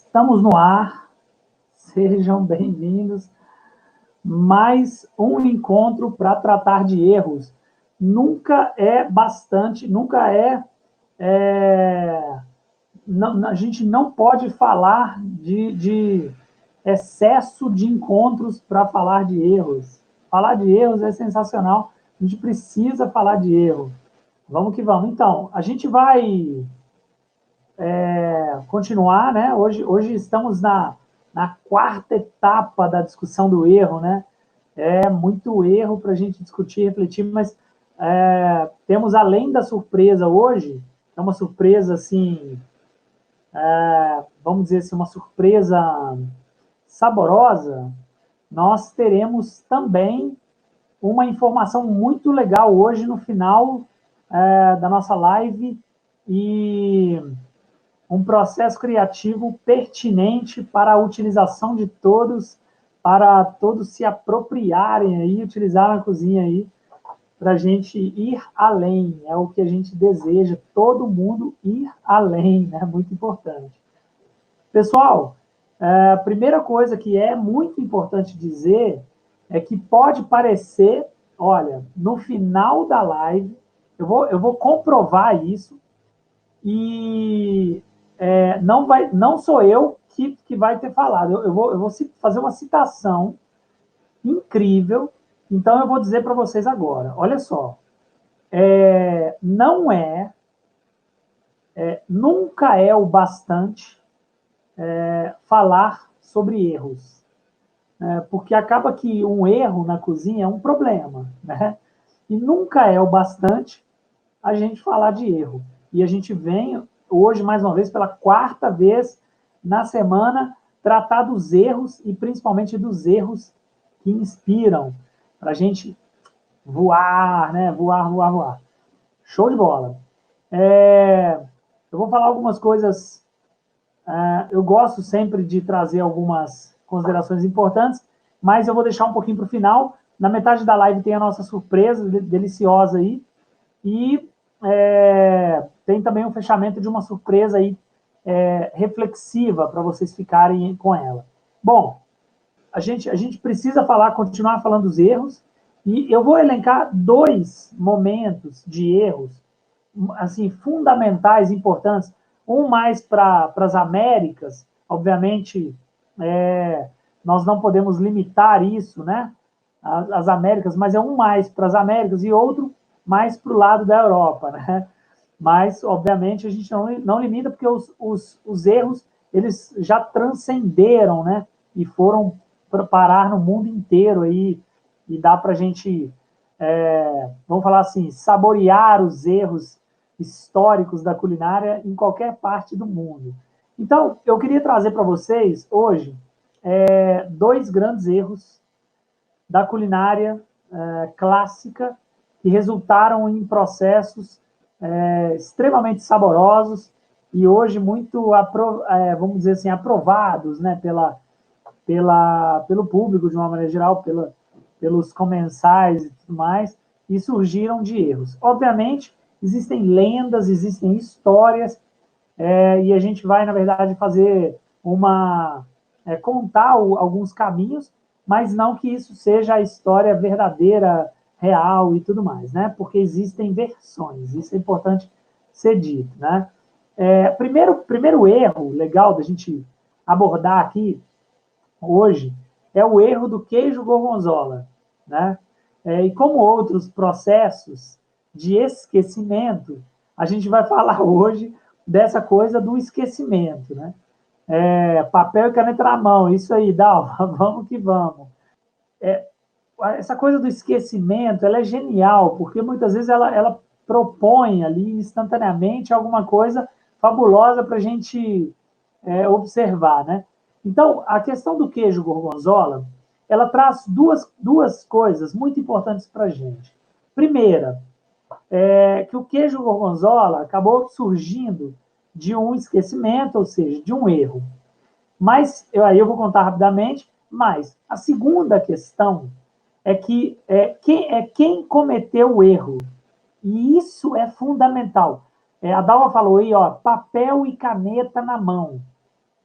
Estamos no ar, sejam bem-vindos. Mais um encontro para tratar de erros. Nunca é bastante, não, a gente não pode falar de excesso de encontros para falar de erros. Falar de erros é sensacional, a gente precisa falar de erro. Vamos que vamos. Então, a gente vai continuar, né? Hoje estamos na quarta etapa da discussão do erro, né? É muito erro para a gente discutir, refletir, mas temos, além da surpresa hoje, é uma surpresa assim, vamos dizer assim, uma surpresa saborosa. Nós teremos também uma informação muito legal hoje no final da nossa live e um processo criativo pertinente para a utilização de todos, para todos se apropriarem aí, utilizar na cozinha aí, para a gente ir além, é o que a gente deseja, todo mundo ir além, né? Muito importante. Pessoal, a primeira coisa que é muito importante dizer é que pode parecer, olha, no final da live, eu vou comprovar isso, e não sou eu que vai ter falado. Eu vou fazer uma citação incrível, então eu vou dizer para vocês agora. Olha só, não nunca é o bastante falar sobre erros, porque acaba que um erro na cozinha é um problema, né? E nunca é o bastante a gente falar de erro. E a gente vem hoje, mais uma vez, pela quarta vez na semana, tratar dos erros e principalmente dos erros que inspiram para a gente voar, né? Voar, voar, voar. Show de bola. Eu vou falar algumas coisas. Eu gosto sempre de trazer algumas considerações importantes, mas eu vou deixar um pouquinho para o final. Na metade da live tem a nossa surpresa deliciosa aí. E tem também um fechamento de uma surpresa aí, reflexiva para vocês ficarem com ela. Bom, a gente precisa continuar falando dos erros, e eu vou elencar dois momentos de erros assim fundamentais, importantes. Um mais para as Américas, obviamente, nós não podemos limitar isso, né? As Américas, mas é um mais para as Américas e outro mais para o lado da Europa, né? Mas, obviamente, a gente não limita, porque os erros, eles já transcenderam, né? E foram parar no mundo inteiro aí, e dá para a gente, vamos falar assim, saborear os erros históricos da culinária em qualquer parte do mundo. Então, eu queria trazer para vocês, hoje, dois grandes erros da culinária clássica, que resultaram em processos extremamente saborosos e hoje muito, vamos dizer assim, aprovados, né, pelo público de uma maneira geral, pelos comensais e tudo mais, e surgiram de erros. Obviamente, existem lendas, existem histórias, e a gente vai, na verdade, fazer contar alguns caminhos, mas não que isso seja a história verdadeira, real e tudo mais, né? Porque existem versões, isso é importante ser dito, né? Primeiro erro legal da gente abordar aqui hoje é o erro do queijo gorgonzola, né? E como outros processos de esquecimento, a gente vai falar hoje dessa coisa do esquecimento, né? Papel e caneta na mão, isso aí, Dalva, vamos que vamos. Essa coisa do esquecimento, ela é genial, porque muitas vezes ela propõe ali instantaneamente alguma coisa fabulosa para a gente observar, né? Então, a questão do queijo gorgonzola, ela traz duas coisas muito importantes para a gente. Primeira, que o queijo gorgonzola acabou surgindo de um esquecimento, ou seja, de um erro. Mas, aí eu vou contar rapidamente, mas a segunda questão é que quem cometeu o erro. E isso é fundamental. A Dalva falou aí, ó, papel e caneta na mão.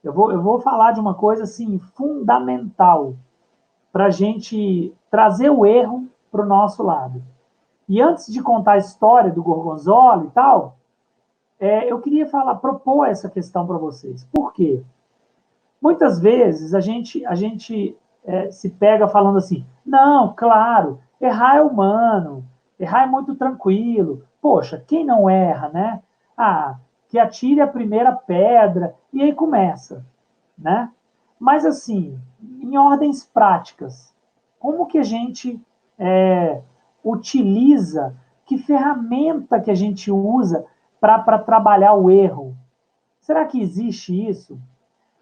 Eu vou falar de uma coisa assim fundamental para a gente trazer o erro para o nosso lado. E antes de contar a história do Gorgonzola e tal, eu queria propor essa questão para vocês. Por quê? Muitas vezes a gente se pega falando assim, não, claro, errar é humano, errar é muito tranquilo. Poxa, quem não erra, né? Ah, que atire a primeira pedra, e aí começa, né? Mas assim, em ordens práticas, como que a gente é, utiliza, que ferramenta que a gente usa para trabalhar o erro? Será que existe isso?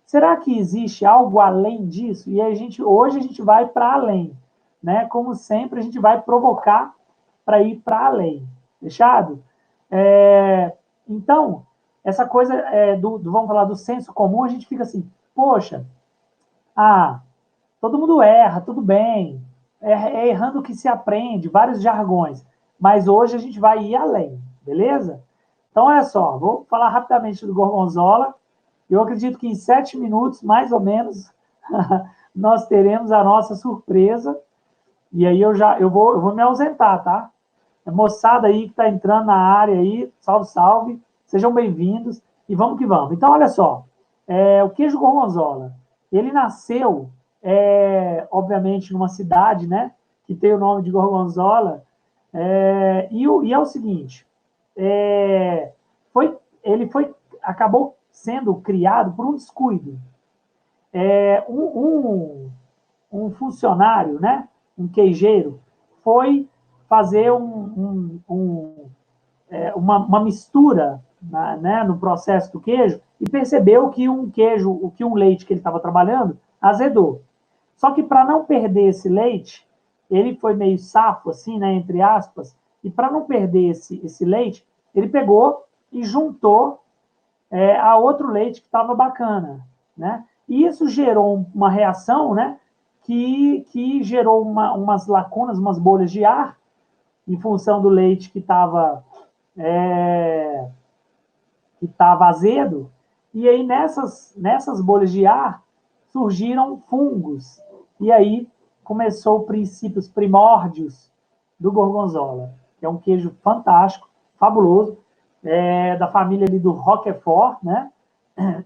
Será que existe algo além disso? E hoje a gente vai para além, né? Como sempre, a gente vai provocar para ir para além. Fechado? Então, essa coisa vamos falar do senso comum, a gente fica assim, poxa, todo mundo erra, tudo bem, é errando que se aprende, vários jargões, mas hoje a gente vai ir além, beleza? Então, olha só, vou falar rapidamente do Gorgonzola. Eu acredito que em 7 minutos, mais ou menos, nós teremos a nossa surpresa. E aí eu vou me ausentar, tá? A moçada aí que está entrando na área aí, salve, salve, sejam bem-vindos e vamos que vamos. Então, olha só, o queijo gorgonzola, ele nasceu, obviamente, numa cidade, né, que tem o nome de Gorgonzola, e é o seguinte, é, acabou sendo criado por um descuido. É, um funcionário, né, um queijeiro, foi fazer uma mistura né, no processo do queijo e percebeu que um leite que ele estava trabalhando azedou. Só que para não perder esse leite, ele foi meio safo, assim, né, entre aspas, e para não perder esse leite, ele pegou e juntou a outro leite que estava bacana, né? E isso gerou uma reação, né? Que gerou umas lacunas, umas bolhas de ar, em função do leite que estava azedo, e aí nessas bolhas de ar surgiram fungos, e aí começou o princípio, os primórdios do gorgonzola, que é um queijo fantástico, fabuloso, da família ali do Roquefort, né?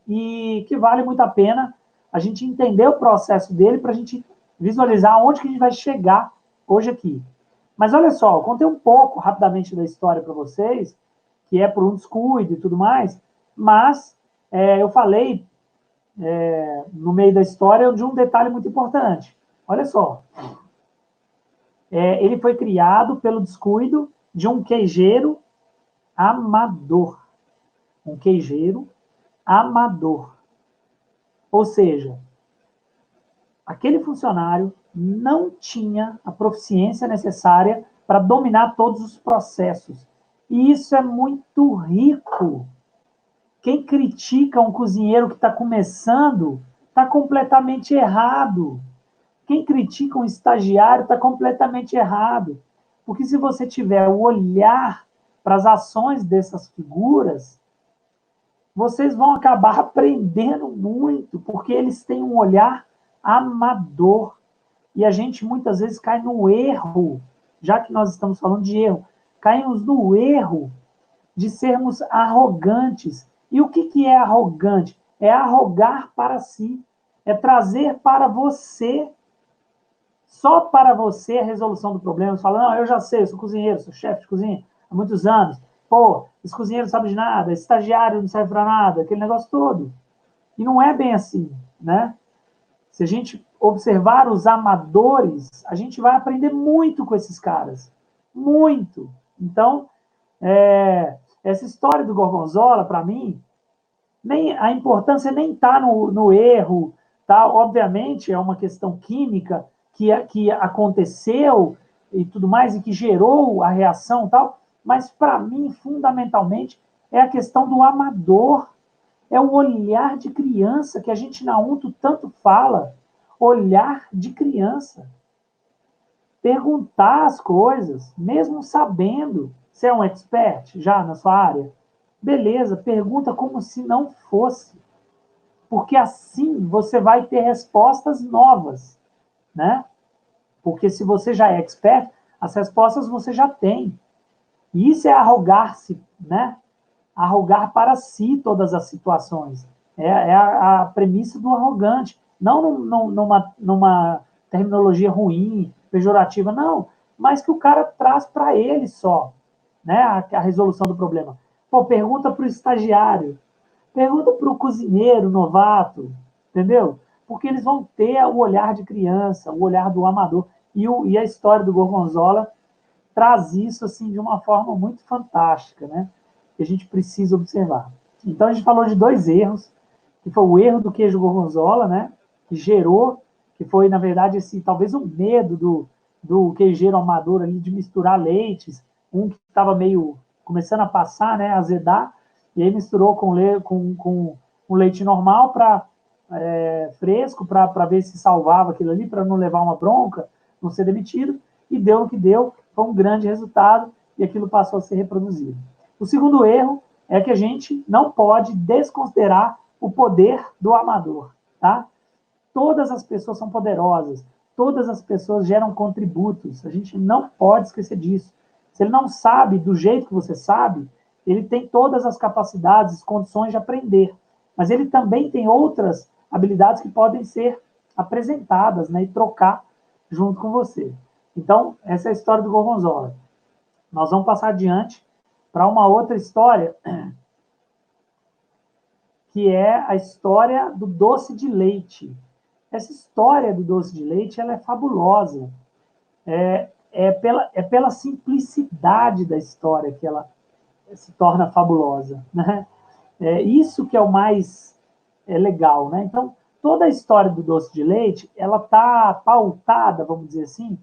E que vale muito a pena a gente entender o processo dele para a gente visualizar onde que a gente vai chegar hoje aqui. Mas olha só, eu contei um pouco rapidamente da história para vocês, que é por um descuido e tudo mais, mas eu falei no meio da história de um detalhe muito importante. Olha só, ele foi criado pelo descuido de um queijeiro amador. Um queijeiro amador. Ou seja, aquele funcionário não tinha a proficiência necessária para dominar todos os processos. E isso é muito rico. Quem critica um cozinheiro que está começando está completamente errado. Quem critica um estagiário está completamente errado. Porque se você tiver o olhar para as ações dessas figuras, vocês vão acabar aprendendo muito, porque eles têm um olhar amador. E a gente muitas vezes cai no erro, já que nós estamos falando de erro, caímos no erro de sermos arrogantes. E o que é arrogante? É arrogar para si, é trazer para você, só para você, a resolução do problema. Você fala, não, eu já sei, eu sou cozinheiro, sou chefe de cozinha há muitos anos. Pô, esse cozinheiro não sabe de nada, esse estagiário não serve para nada, aquele negócio todo. E não é bem assim, né? Se a gente observar os amadores, a gente vai aprender muito com esses caras. Muito. Então, essa história do Gorgonzola, para mim, nem a importância nem está no erro, tá? Obviamente é uma questão química que aconteceu e tudo mais e que gerou a reação, tal. Mas para mim, fundamentalmente, é a questão do amador, é o olhar de criança que a gente na UNTO tanto fala, olhar de criança, perguntar as coisas, mesmo sabendo. Você é um expert já na sua área? Beleza, pergunta como se não fosse. porque assim você vai ter respostas novas, né? Porque se você já é expert, as respostas você já tem. E isso é arrogar-se, né? Arrogar para si todas as situações. É a premissa do arrogante. Não numa terminologia ruim, pejorativa, não. Mas que o cara traz para ele só, né? A resolução do problema. Pô, pergunta para o estagiário, pergunta para o cozinheiro novato, entendeu? Porque eles vão ter o olhar de criança, o olhar do amador. E a história do Gorgonzola traz isso assim de uma forma muito fantástica, né? Que a gente precisa observar. Então a gente falou de dois erros, que foi o erro do queijo gorgonzola, né? Que gerou, que foi na verdade esse talvez um medo do queijeiro amador ali de misturar leites, um que estava meio começando a passar, né? Azedar, e aí misturou com leite normal para fresco para ver se salvava aquilo ali, para não levar uma bronca, não ser demitido, e deu o que deu, foi um grande resultado, e aquilo passou a ser reproduzido. O segundo erro é que a gente não pode desconsiderar o poder do amador, tá? Todas as pessoas são poderosas, todas as pessoas geram contributos, a gente não pode esquecer disso. Se ele não sabe do jeito que você sabe, ele tem todas as capacidades, condições de aprender, mas ele também tem outras habilidades que podem ser apresentadas, né, e trocar junto com você. Então, essa é a história do Gorgonzola. Nós vamos passar adiante para uma outra história, que é a história do doce de leite. Essa história do doce de leite ela é fabulosa. É pela simplicidade da história que ela se torna fabulosa, né? É isso que é o mais legal, né? Então, toda a história do doce de leite, ela está pautada, vamos dizer assim,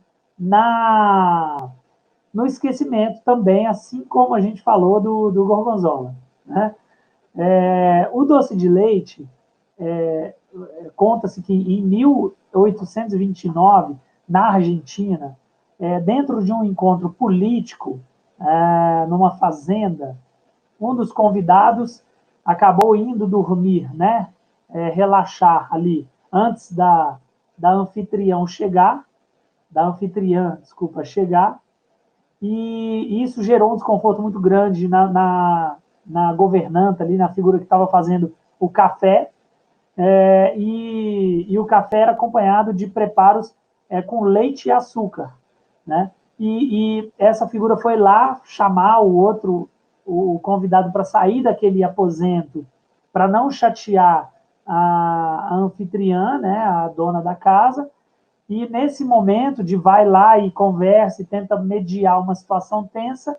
no esquecimento também, assim como a gente falou do Gorgonzola, né? O doce de leite, conta-se que em 1829, na Argentina, dentro de um encontro político, numa fazenda, um dos convidados acabou indo dormir, né? Relaxar ali antes da anfitrião chegar, da anfitriã, desculpa, chegar, e isso gerou um desconforto muito grande na governanta ali, na figura que estava fazendo o café, e o café era acompanhado de preparos com leite e açúcar, né? E essa figura foi lá chamar o convidado para sair daquele aposento, para não chatear a anfitriã, né, a dona da casa, e nesse momento de vai lá e conversa e tenta mediar uma situação tensa,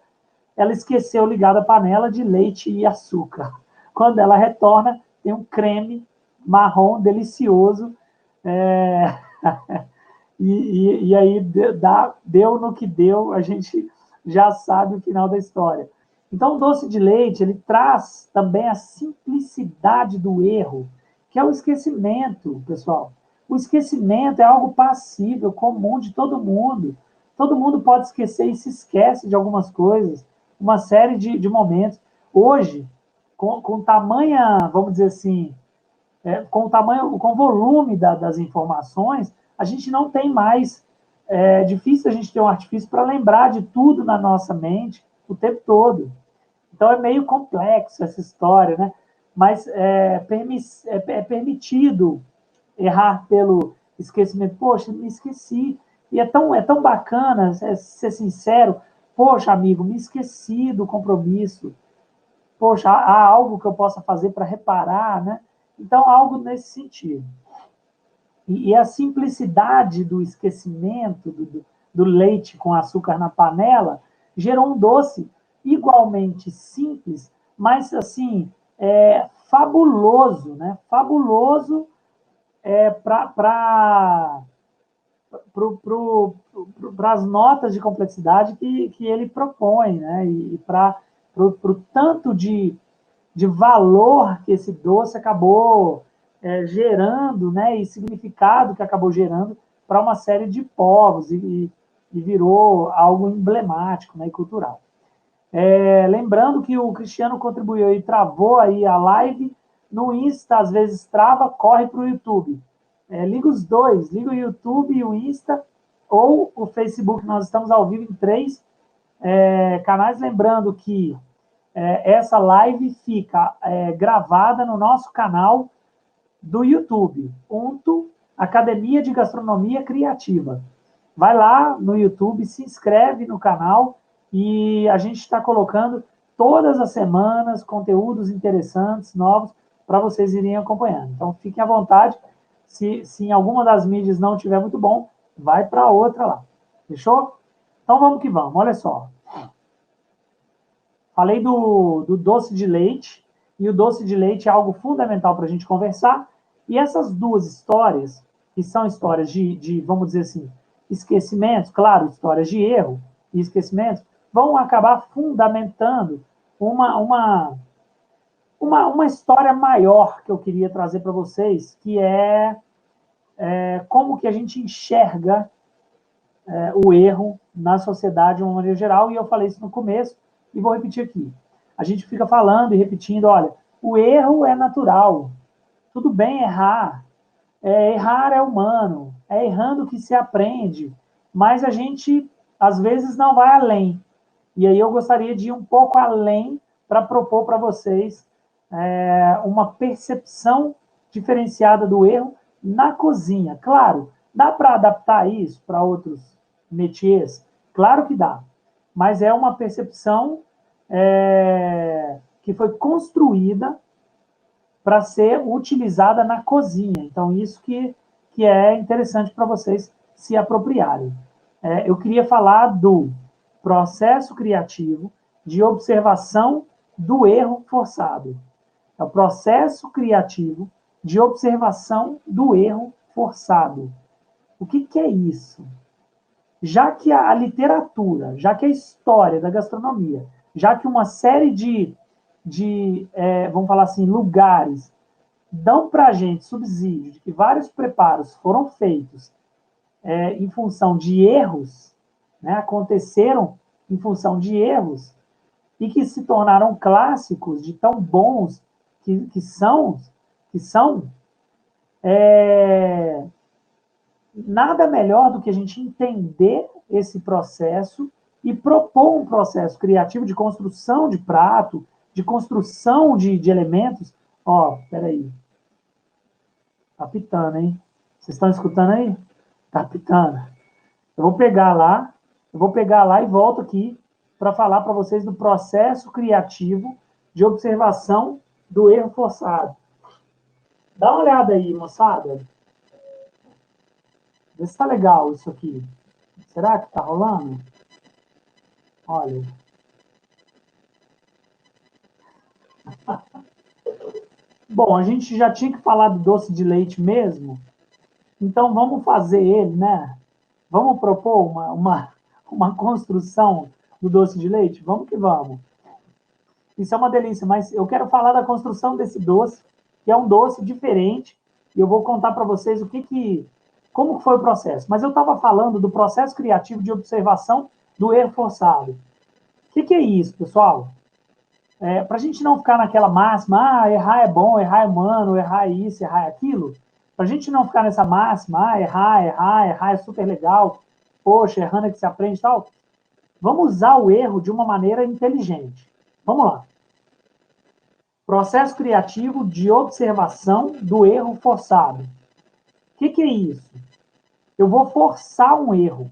ela esqueceu ligar a panela de leite e açúcar. Quando ela retorna, tem um creme marrom delicioso, é... e aí deu no que deu, a gente já sabe o final da história. Então, o doce de leite, ele traz também a simplicidade do erro, que é o esquecimento, pessoal. O esquecimento é algo passível, comum de todo mundo. Todo mundo pode esquecer e se esquece de algumas coisas, uma série de momentos. Hoje, com tamanha, vamos dizer assim, com o volume das informações, a gente não tem mais, difícil a gente ter um artifício para lembrar de tudo na nossa mente o tempo todo. Então é meio complexo essa história, né? Mas é permitido errar pelo esquecimento. Poxa, me esqueci. E é tão bacana ser sincero. Poxa, amigo, me esqueci do compromisso. Poxa, há algo que eu possa fazer para reparar, né? Então, algo nesse sentido. E a simplicidade do esquecimento do leite com açúcar na panela gerou um doce igualmente simples, mas assim, fabuloso, né? Fabuloso para as notas de complexidade que ele propõe, né? E para o tanto de valor que esse doce acabou gerando, né? E significado que acabou gerando para uma série de povos e virou algo emblemático, né? E cultural. Lembrando que o Cristiano contribuiu e travou aí a live, No Insta, às vezes trava, corre para o YouTube. Liga os dois, liga o YouTube e o Insta, ou o Facebook. Nós estamos ao vivo em 3 canais. Lembrando que essa live fica gravada no nosso canal do YouTube, Academia de Gastronomia Criativa. Vai lá no YouTube, se inscreve no canal e a gente está colocando todas as semanas conteúdos interessantes, novos, para vocês irem acompanhando. Então, fiquem à vontade. Se em alguma das mídias não estiver muito bom, vai para outra lá. Fechou? Então, vamos que vamos. Olha só. Falei do doce de leite, e o doce de leite é algo fundamental para a gente conversar. E essas duas histórias, que são histórias de, vamos dizer assim, esquecimentos, claro, histórias de erro e esquecimentos, vão acabar fundamentando uma história maior que eu queria trazer para vocês, que como que a gente enxerga o erro na sociedade de uma maneira geral, e eu falei isso no começo, e vou repetir aqui. A gente fica falando e repetindo, olha, o erro é natural, tudo bem errar, errar é humano, é errando que se aprende, mas a gente, às vezes, não vai além. E aí eu gostaria de ir um pouco além para propor para vocês uma percepção diferenciada do erro na cozinha. Claro, dá para adaptar isso para outros métiers? Claro que dá, mas é uma percepção que foi construída para ser utilizada na cozinha. Então, isso que é interessante para vocês se apropriarem. Eu queria falar do processo criativo de observação do erro forçado. É o processo criativo de observação do erro forçado. O que é isso? Já que a literatura, já que a história da gastronomia, já que uma série de vamos falar assim, lugares dão para a gente subsídio de que vários preparos foram feitos em função de erros, né, aconteceram em função de erros, e que se tornaram clássicos de tão bons que são, nada melhor do que a gente entender esse processo e propor um processo criativo de construção de prato, de construção de elementos. Ó, peraí. Tá pitando, hein? Vocês estão escutando aí? Tá pitando. Eu vou pegar lá e volto aqui para falar para vocês do processo criativo de observação do erro forçado. Dá uma olhada aí, moçada. Vê se tá legal isso aqui. Será que tá rolando? Olha. Bom, a gente já tinha que falar do doce de leite mesmo, então vamos fazer ele, né? Vamos propor uma construção do doce de leite? Vamos que vamos. Isso é uma delícia, mas eu quero falar da construção desse doce, que é um doce diferente, e eu vou contar para vocês como foi o processo. Mas eu estava falando do processo criativo de observação do erro forçado. O que é isso, pessoal? Para a gente não ficar naquela máxima, errar é bom, errar é humano, errar é isso, errar é aquilo, para a gente não ficar nessa máxima, errar é super legal, poxa, errando é que se aprende e tal, vamos usar o erro de uma maneira inteligente. Vamos lá. Processo criativo de observação do erro forçado. O que é isso? Eu vou forçar um erro.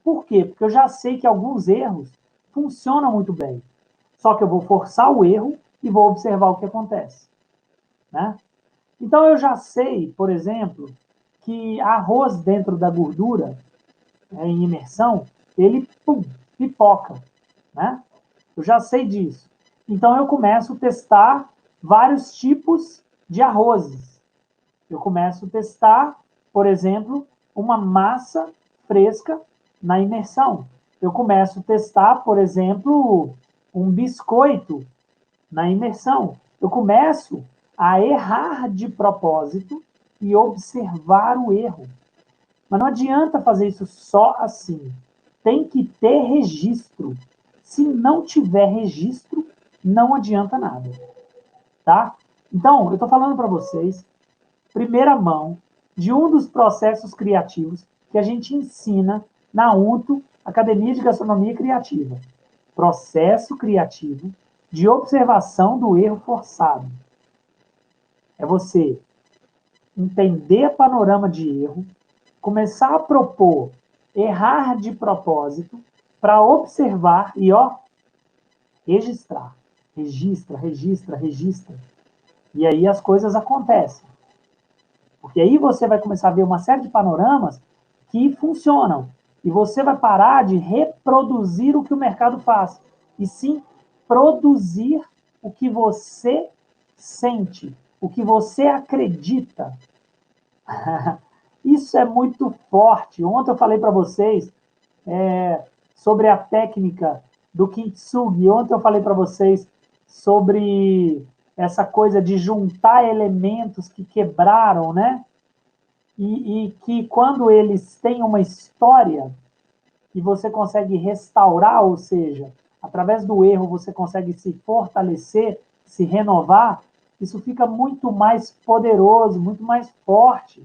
Por quê? Porque eu já sei que alguns erros funcionam muito bem. Só que eu vou forçar o erro e vou observar o que acontece. Né? Então, eu já sei, por exemplo, que arroz dentro da gordura, em imersão, ele pipoca. Né? Eu já sei disso. Então, eu começo a testar vários tipos de arrozes. Eu começo a testar, por exemplo, uma massa fresca na imersão. Eu começo a testar, por exemplo, um biscoito na imersão. Eu começo a errar de propósito e observar o erro. Mas não adianta fazer isso só assim. Tem que ter registro. Se não tiver registro, não adianta nada. Tá? Então, eu estou falando para vocês, primeira mão, de um dos processos criativos que a gente ensina na UNTO, Academia de Gastronomia Criativa. Processo criativo de observação do erro forçado. É você entender o panorama de erro, começar a propor errar de propósito para observar e, registrar. Registra. E aí as coisas acontecem. Porque aí você vai começar a ver uma série de panoramas que funcionam. E você vai parar de reproduzir o que o mercado faz. E sim produzir o que você sente, o que você acredita. Isso é muito forte. Ontem eu falei para vocês sobre a técnica do Kintsugi. Ontem eu falei para vocês sobre essa coisa de juntar elementos que quebraram, né? E que quando eles têm uma história e você consegue restaurar, ou seja, através do erro você consegue se fortalecer, se renovar, isso fica muito mais poderoso, muito mais forte.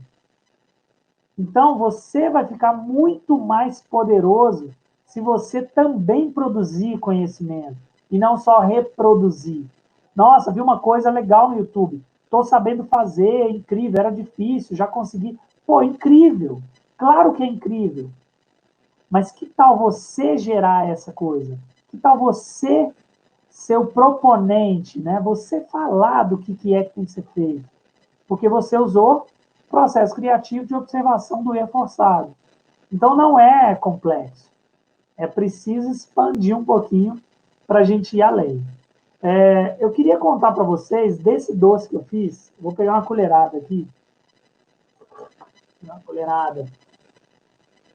Então, você vai ficar muito mais poderoso se você também produzir conhecimento e não só reproduzir. Nossa, vi uma coisa legal no YouTube. Estou sabendo fazer, incrível, era difícil, já consegui. Pô, incrível. Claro que é incrível. Mas que tal você gerar essa coisa? Que tal você ser o proponente, né? Você falar do que é que tem que ser feito? Porque você usou processo criativo de observação do erro forçado. Então, não é complexo. É preciso expandir um pouquinho para a gente ir além. Eu queria contar para vocês desse doce que eu fiz. Vou pegar uma colherada aqui. Uma colherada.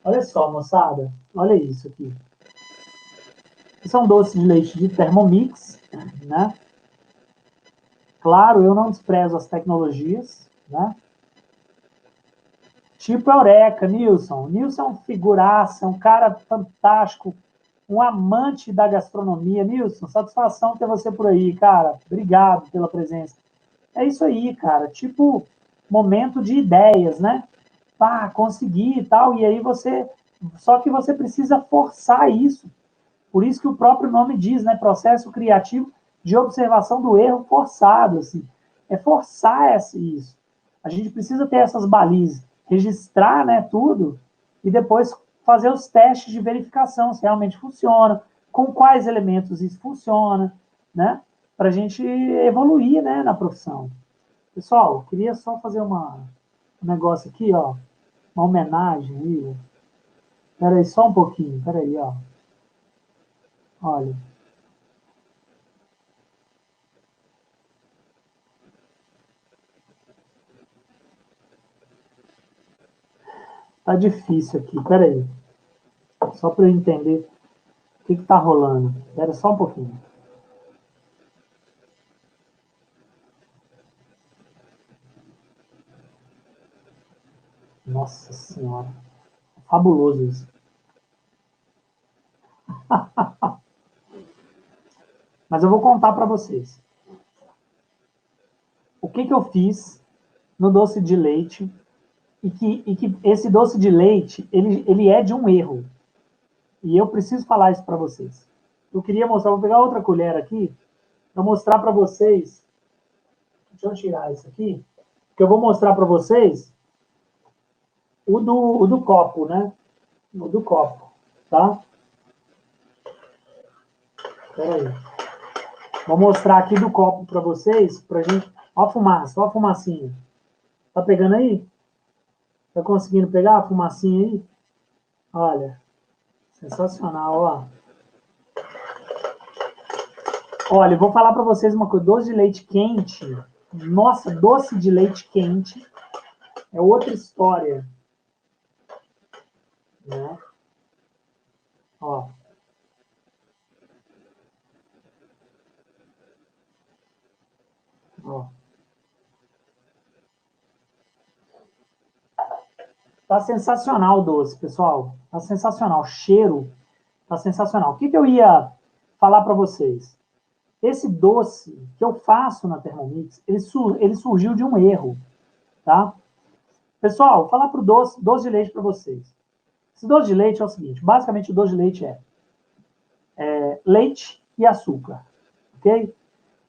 Olha só, moçada. Olha isso aqui. Isso é um doce de leite de Thermomix, né? Claro, eu não desprezo as tecnologias, né? Tipo Eureka, Nilson. Nilson é um figuraça, é um cara fantástico, um amante da gastronomia. Nilson, satisfação ter você por aí, cara. Obrigado pela presença. É isso aí, cara. Tipo, momento de ideias, né? Pá, conseguir e tal. E aí você. Só que você precisa forçar isso. Por isso que o próprio nome diz, né? Processo criativo de observação do erro forçado, assim. É forçar isso. A gente precisa ter essas balizas, registrar, né, tudo e depois fazer os testes de verificação se realmente funciona, com quais elementos isso funciona, né? Para a gente evoluir, né, na profissão. Pessoal, queria só fazer um negócio aqui, ó, uma homenagem aí. Espera aí, só um pouquinho, espera aí, ó. Olha. Tá difícil aqui, peraí. Só para eu entender o que está rolando. Espera só um pouquinho. Nossa Senhora. Fabuloso isso. Mas eu vou contar para vocês. O que eu fiz no doce de leite e que esse doce de leite, ele é de um erro. E eu preciso falar isso para vocês. Eu queria mostrar, vou pegar outra colher aqui, para mostrar para vocês. Deixa eu tirar isso aqui, que eu vou mostrar para vocês o do copo, né? O do copo, tá? Espera aí. Vou mostrar aqui do copo para vocês, para a gente. Ó a fumaça, ó a fumacinha. Tá pegando aí? Tá conseguindo pegar a fumacinha aí? Olha, sensacional, ó. Olha, eu vou falar para vocês uma coisa. Doce de leite quente. Nossa, doce de leite quente é outra história, né? Ó. Ó. Tá sensacional o doce, pessoal. Tá sensacional. O cheiro tá sensacional. O que eu ia falar para vocês? esse doce que eu faço na Thermomix, ele surgiu de um erro, tá? Pessoal, vou falar para o doce de leite para vocês. Esse doce de leite é o seguinte, basicamente o doce de leite é leite e açúcar, ok?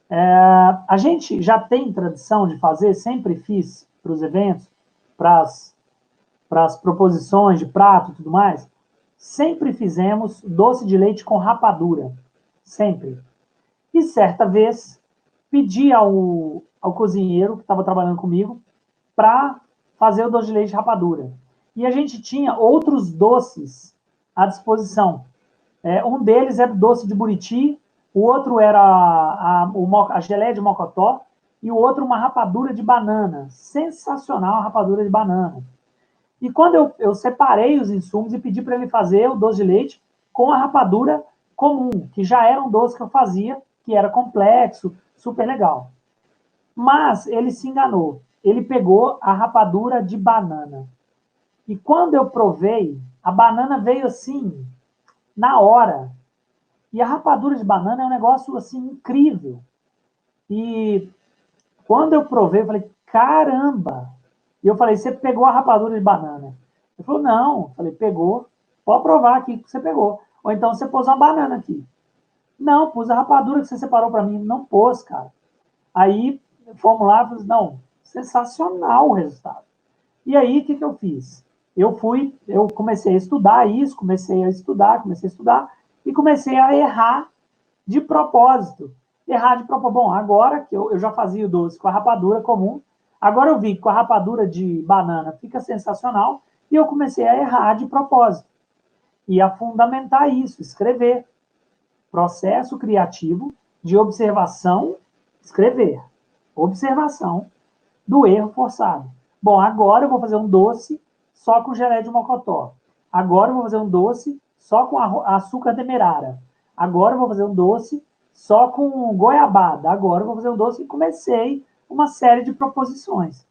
A gente já tem tradição de fazer, sempre fiz para os eventos, para as proposições de prato e tudo mais, sempre fizemos doce de leite com rapadura, sempre. E certa vez, pedi ao cozinheiro que estava trabalhando comigo para fazer o doce de leite de rapadura. E a gente tinha outros doces à disposição. Um deles era o doce de buriti, o outro era a geleia de mocotó, e o outro uma rapadura de banana. Sensacional a rapadura de banana. E quando eu separei os insumos e pedi para ele fazer o doce de leite com a rapadura comum, que já era um doce que eu fazia, que era complexo, super legal. Mas ele se enganou. Ele pegou a rapadura de banana. E quando eu provei, a banana veio assim, na hora. E a rapadura de banana é um negócio assim incrível. E quando eu provei, eu falei, caramba! E eu falei, você pegou a rapadura de banana? Ele falou, não. Eu falei, pegou. Pode provar aqui que você pegou. Ou então você pôs uma banana aqui. Não, pus a rapadura que você separou para mim. Não pôs, cara. Aí fomos lá e falamos, não, sensacional o resultado. E aí, o que eu fiz? Eu comecei a estudar isso, comecei a estudar, e comecei a errar de propósito. Errar de propósito. Bom, agora que eu já fazia o doce com a rapadura comum, agora eu vi que com a rapadura de banana fica sensacional, e eu comecei a errar de propósito. E a fundamentar isso, escrever. Processo criativo de observação, escrever. Observação do erro forçado. Bom, agora eu vou fazer um doce só com geleia de mocotó. Agora eu vou fazer um doce só com açúcar demerara. Agora eu vou fazer um doce só com goiabada. Agora eu vou fazer um doce e comecei uma série de proposições.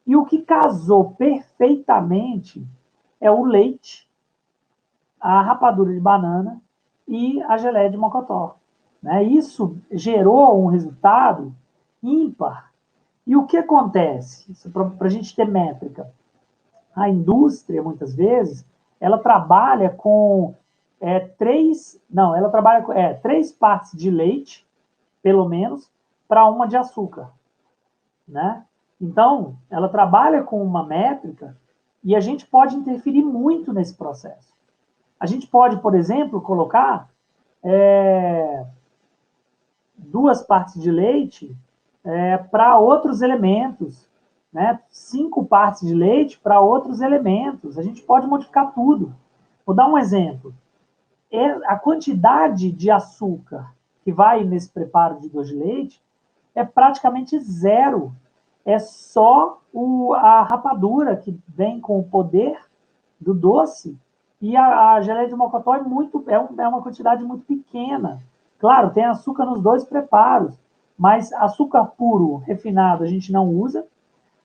E o que casou perfeitamente é o leite, a rapadura de banana e a geleia de mocotó. Né? Isso gerou um resultado ímpar. E o que acontece? Para a gente ter métrica. A indústria, muitas vezes, ela trabalha com três partes de leite, pelo menos, para uma de açúcar. Né? Então, ela trabalha com uma métrica e a gente pode interferir muito nesse processo. A gente pode, por exemplo, colocar 2 partes de leite para outros elementos, né? 5 partes de leite para outros elementos. A gente pode modificar tudo. Vou dar um exemplo. A quantidade de açúcar que vai nesse preparo de doce de leite é praticamente zero. É só a rapadura que vem com o poder do doce e a geleia de mocotó é uma quantidade muito pequena. Claro, tem açúcar nos 2 preparos, mas açúcar puro, refinado, a gente não usa.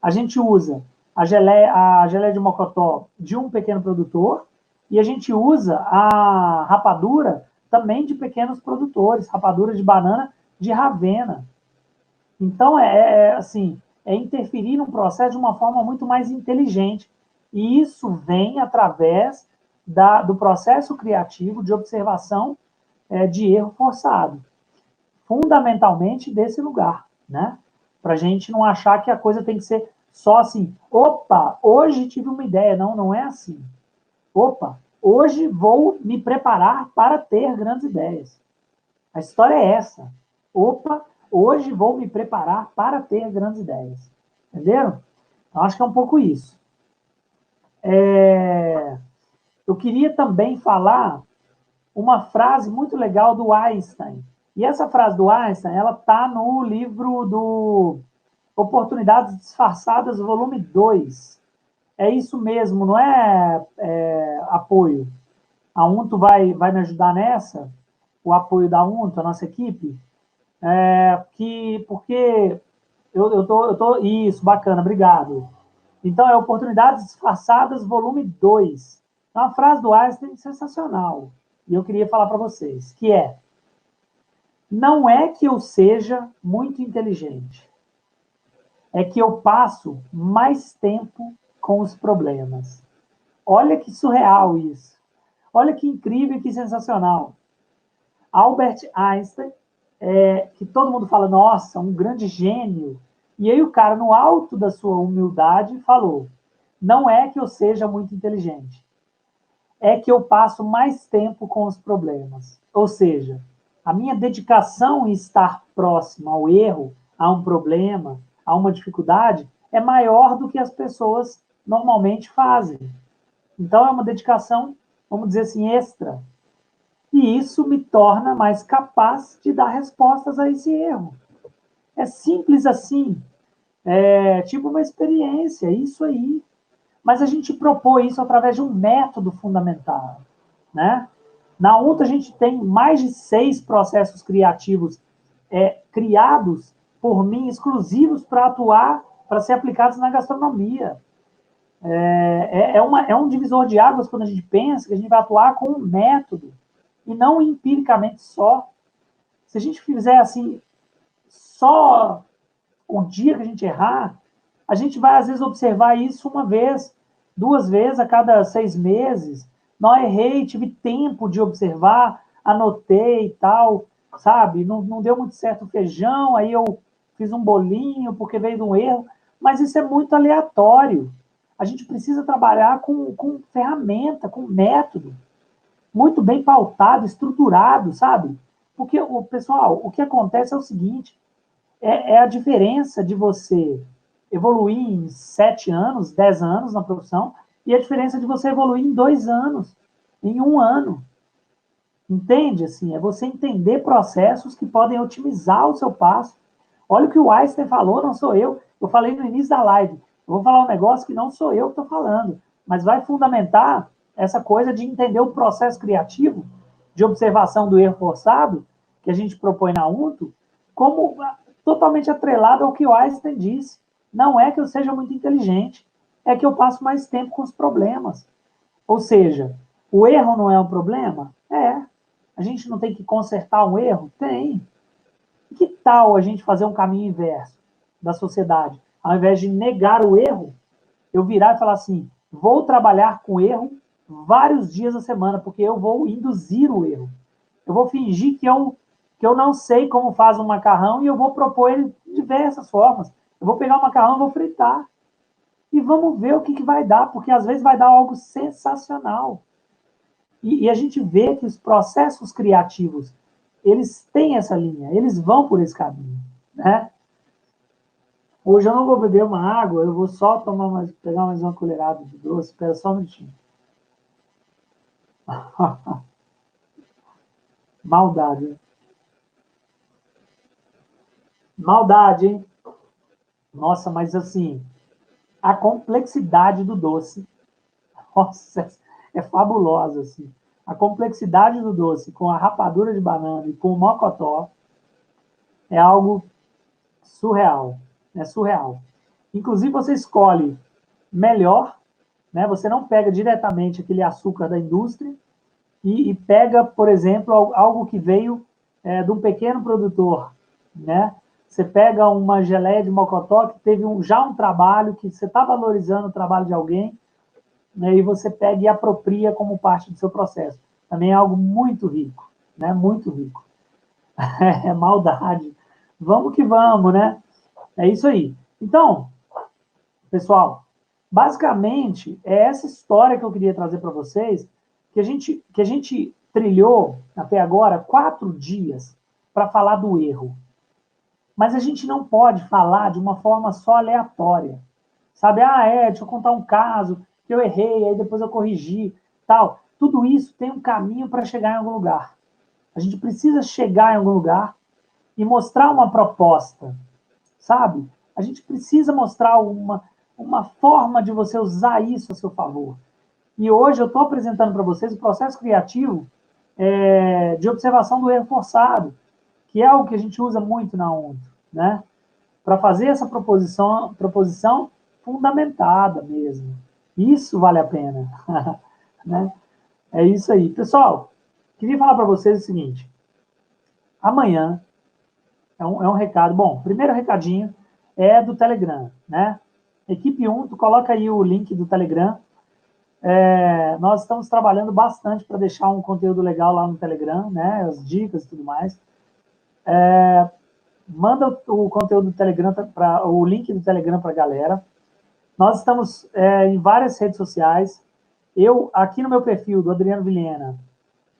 A gente usa a geleia de mocotó de um pequeno produtor e a gente usa a rapadura também de pequenos produtores, rapadura de banana de Ravena. Então, é interferir num processo de uma forma muito mais inteligente. E isso vem através do processo criativo de observação de erro forçado. Fundamentalmente desse lugar, né? Para a gente não achar que a coisa tem que ser só assim, opa, hoje tive uma ideia. Não, não é assim. Opa, hoje vou me preparar para ter grandes ideias. A história é essa. Opa, hoje vou me preparar para ter grandes ideias. Entenderam? Então, acho que é um pouco isso. Eu queria também falar uma frase muito legal do Einstein. E essa frase do Einstein, ela está no livro do Oportunidades Disfarçadas, volume 2. É isso mesmo, não apoio. A Unto vai me ajudar nessa? O apoio da Unto, a nossa equipe? Porque eu tô. Isso, bacana, obrigado. Então, é Oportunidades Disfarçadas, volume 2. É uma frase do Einstein sensacional. E eu queria falar para vocês, que é: Não é que eu seja muito inteligente, é que eu passo mais tempo com os problemas. Olha que surreal isso. Olha que incrível e que sensacional. Albert Einstein, que todo mundo fala, nossa, um grande gênio. E aí o cara, no alto da sua humildade, falou, não é que eu seja muito inteligente, é que eu passo mais tempo com os problemas. Ou seja, a minha dedicação em estar próximo ao erro, a um problema, a uma dificuldade, é maior do que as pessoas normalmente fazem. Então, é uma dedicação, vamos dizer assim, extra. E isso me torna mais capaz de dar respostas a esse erro. É simples assim. É tipo uma experiência, é isso aí. Mas a gente propõe isso através de um método fundamental, né? Na UNTA, a gente tem mais de 6 processos criativos criados por mim, exclusivos para atuar, para ser aplicados na gastronomia. É um divisor de águas quando a gente pensa que a gente vai atuar com um método e não empiricamente só. Se a gente fizer assim, só o dia que a gente errar, a gente vai, às vezes, observar isso uma vez, 2 vezes a cada 6 meses. Não errei, tive tempo de observar, anotei e tal, sabe? Não deu muito certo o feijão, aí eu fiz um bolinho porque veio de um erro, mas isso é muito aleatório. A gente precisa trabalhar com ferramenta, com método, muito bem pautado, estruturado, sabe? Porque, pessoal, o que acontece é o seguinte, é a diferença de você evoluir em 7 anos, 10 anos na profissão, e a diferença de você evoluir em 2 anos, em um ano. Entende? Assim, é você entender processos que podem otimizar o seu passo. Olha o que o Einstein falou, não sou eu. Eu falei no início da live. Eu vou falar um negócio que não sou eu que estou falando, mas vai fundamentar essa coisa de entender o processo criativo, de observação do erro forçado, que a gente propõe na UNTO, como totalmente atrelado ao que o Einstein disse. Não é que eu seja muito inteligente, é que eu passo mais tempo com os problemas. Ou seja, o erro não é um problema? É. A gente não tem que consertar um erro? Tem. E que tal a gente fazer um caminho inverso da sociedade? Ao invés de negar o erro, eu virar e falar assim: vou trabalhar com erro vários dias da semana, porque eu vou induzir o erro. Eu vou fingir que eu não sei como faz um macarrão e eu vou propor ele de diversas formas. Eu vou pegar o macarrão e vou fritar. E vamos ver o que vai dar, porque às vezes vai dar algo sensacional. E a gente vê que os processos criativos, eles têm essa linha, eles vão por esse caminho, né? Hoje eu não vou beber uma água, eu vou só pegar mais uma colherada de doce. Espera só um minutinho. Maldade, hein? Maldade, hein? Nossa, mas assim, a complexidade do doce, nossa, é fabulosa, assim. A complexidade do doce com a rapadura de banana e com o mocotó é algo surreal. É surreal. Inclusive, você escolhe melhor, né? Você não pega diretamente aquele açúcar da indústria e pega, por exemplo, algo que veio de um pequeno produtor, né? Você pega uma geleia de mocotó que teve já um trabalho, que você está valorizando o trabalho de alguém, né? E você pega e apropria como parte do seu processo. Também é algo muito rico, né? Muito rico. É maldade. Vamos que vamos, né? É isso aí. Então, pessoal, basicamente é essa história que eu queria trazer para vocês, que a gente trilhou até agora 4 dias para falar do erro. Mas a gente não pode falar de uma forma só aleatória. Sabe, deixa eu contar um caso que eu errei, aí depois eu corrigi, tal. Tudo isso tem um caminho para chegar em algum lugar. A gente precisa chegar em algum lugar e mostrar uma proposta, sabe? A gente precisa mostrar uma forma de você usar isso a seu favor. E hoje eu estou apresentando para vocês o processo criativo de observação do erro forçado, que é o que a gente usa muito na ONU, né? Para fazer essa proposição fundamentada mesmo. Isso vale a pena. Né? É isso aí. Pessoal, queria falar para vocês o seguinte. amanhã, é um recado, bom, primeiro recadinho é do Telegram, né? Equipe 1, tu coloca aí o link do Telegram. Nós estamos trabalhando bastante para deixar um conteúdo legal lá no Telegram, né? As dicas e tudo mais. Manda o conteúdo do Telegram, o link do Telegram para a galera. Nós estamos em várias redes sociais. Aqui no meu perfil do Adriano Vilhena,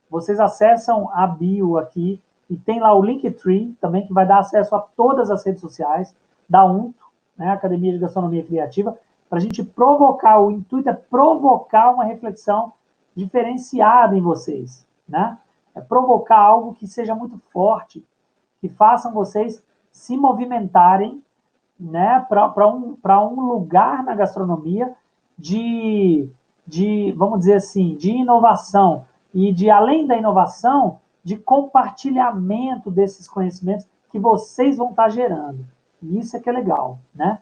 vocês acessam a bio aqui e tem lá o Linktree também, que vai dar acesso a todas as redes sociais da UNTO, né, Academia de Gastronomia Criativa, para a gente provocar, o intuito é provocar uma reflexão diferenciada em vocês, né? É provocar algo que seja muito forte, que façam vocês se movimentarem, né, para um lugar na gastronomia vamos dizer assim, de inovação e de, além da inovação, de compartilhamento desses conhecimentos que vocês vão estar gerando. E isso é que é legal, né?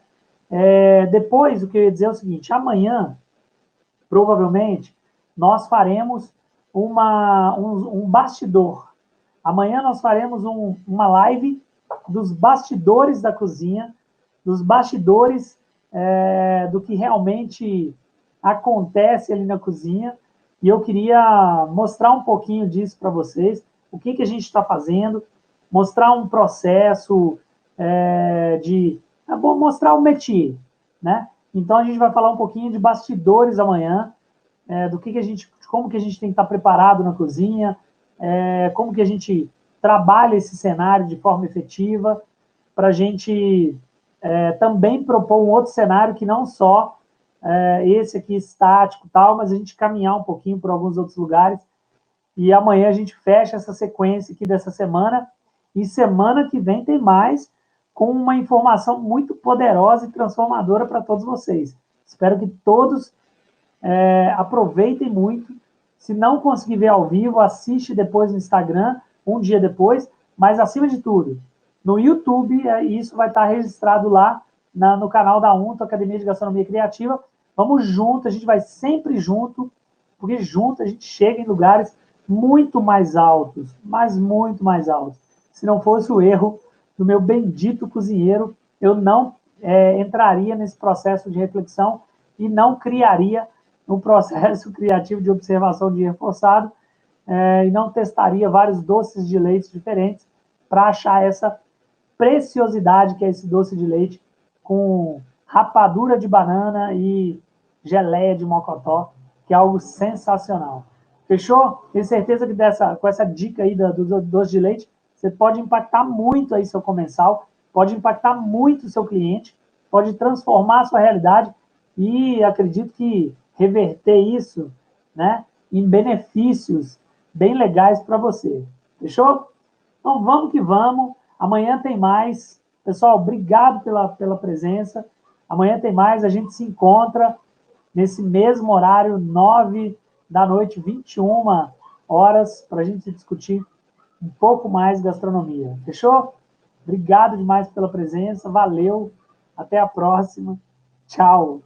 Depois, o que eu ia dizer é o seguinte, amanhã, provavelmente, nós faremos um bastidor. Amanhã nós faremos uma live dos bastidores da cozinha, dos bastidores do que realmente acontece ali na cozinha. E eu queria mostrar um pouquinho disso para vocês, o que a gente está fazendo, mostrar um processo vou mostrar o métier, né? Então a gente vai falar um pouquinho de bastidores amanhã, como que a gente tem que estar preparado na cozinha, como que a gente trabalha esse cenário de forma efetiva, para a gente também propor um outro cenário que não só esse aqui estático e tal, mas a gente caminhar um pouquinho por alguns outros lugares. E amanhã a gente fecha essa sequência aqui dessa semana, e semana que vem tem mais, com uma informação muito poderosa e transformadora para todos vocês. Espero que todos aproveitem muito. Se não conseguir ver ao vivo, assiste depois no Instagram, um dia depois, mas acima de tudo, no YouTube, isso vai estar registrado lá no canal da UNTO, Academia de Gastronomia Criativa. Vamos junto, a gente vai sempre junto, porque junto a gente chega em lugares muito mais altos, mas muito mais altos. Se não fosse o erro do meu bendito cozinheiro, eu não entraria nesse processo de reflexão e não criaria um processo criativo de observação de reforçado e não testaria vários doces de leite diferentes para achar essa preciosidade que é esse doce de leite com rapadura de banana e geleia de mocotó, que é algo sensacional. Fechou? Tenho certeza que com essa dica aí do doce de leite, você pode impactar muito aí seu comensal, pode impactar muito o seu cliente, pode transformar a sua realidade e acredito que reverter isso, né, em benefícios bem legais para você. Fechou? Então vamos que vamos. Amanhã tem mais. Pessoal, obrigado pela presença. Amanhã tem mais. A gente se encontra nesse mesmo horário, 9 da noite, 21 horas, para a gente discutir um pouco mais gastronomia. Fechou? Obrigado demais pela presença. Valeu. Até a próxima. Tchau.